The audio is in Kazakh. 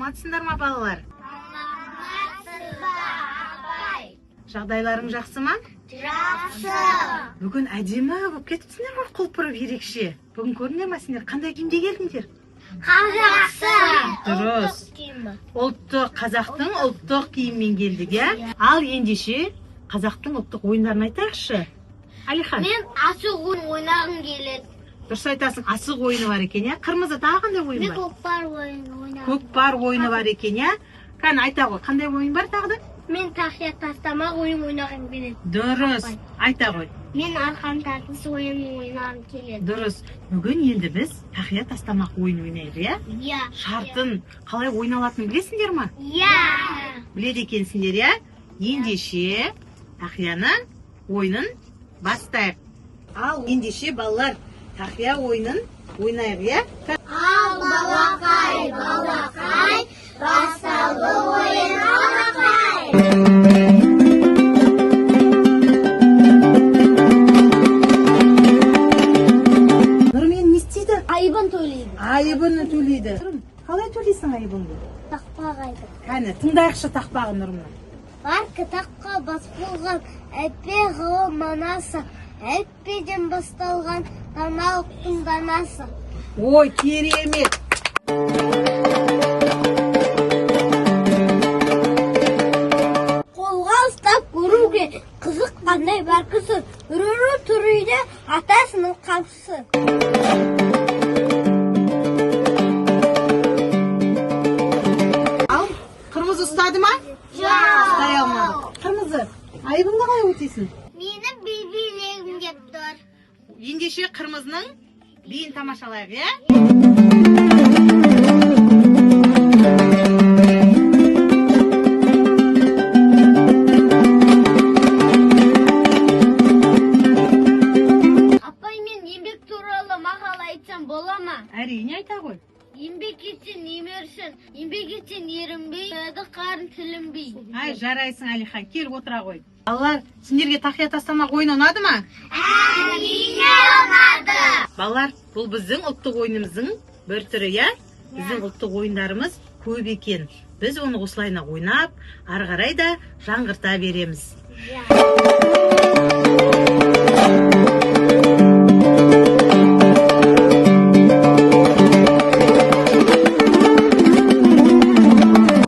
саламатсыңдар ма балалар? Жағдайларың жақсы ма? Жақсы. Бүгін әдемі болып кетіпсіңдер ғой, құлпырып ерекше. Бүгін көрдіңдер ме сендер қандай киімде келдіңдер? Жақсы. Дұрыс. Ұлттық қазақтың ұлттық киіммен келдік, иә? Ал ендеше қазақтың ұлттық ойындарын айтайықшы. Алихан. Мен асық ойнағым келеді. Дұрыс айтасың, асық ойыны бар екен, иә? Қырмызы тағы қандай ойын Мен бар? көкпар ойнағым. Көкпар ойыны бар екен, иә? Кәне айта ғой, қандай ойын бар тағы да? Мен тақия тастамақ ойнағым келеді. Дұрыс. Айта ғой. Мен арқан тартыс ойнағым келеді. Дұрыс. Бүгін енді біз тақия тастамақ ойын ойнайық, иә? Иә. Шартын қалай ойналатынын білесіңдер ма? Иә. Біледі екенсіңдер, иә? Ендеше тақияны ойынын бастайық. Ал ендеше балалар тақия ойынын ойнайық, иә? Ал балақай, басталды ойын алақай. Нұрмен не істейді? Айыбын төлейді. Айыбын төлейді. Қалай төлейсің айыбыңды? Тақпақ айды. Кәне, тыңдайықшы тақпағын Нұрымнан. Бар кітапқа бас болған әппе ғылым манасы, әппеден басталған даналықтың данасы. Ой, керемет! Қолға ұстап көруге қызық қандай бар кісі, үрірі түрейде атасының қамшысы. Ал, қырмызы ұстады ма? Ұстай алмады. Қырмызы, айыбыңды қалай өтесің? Мені бейбилегім деп тұр. Ендеше қырмызының биін тамашалайық, иә? Апай, мен еңбек туралы мақал айтсам бола ма? Әрине айта ғой. Еңбек етсең емерсің, еңбек етсең ерінбей, қарын тілінбей. Ай, жарайсың Алихан, кел отыра ғой. Балалар, сендерге тақия тастамақ ойын ұнады ма? Әрине ұнады. Балалар, бұл біздің ұлттық ойынымыздың бір түрі, иә? Біздің ұлттық ойындарымыз көп екен. Біз оны осылайына ойнап, ары қарай да жаңғырта береміз. Иә.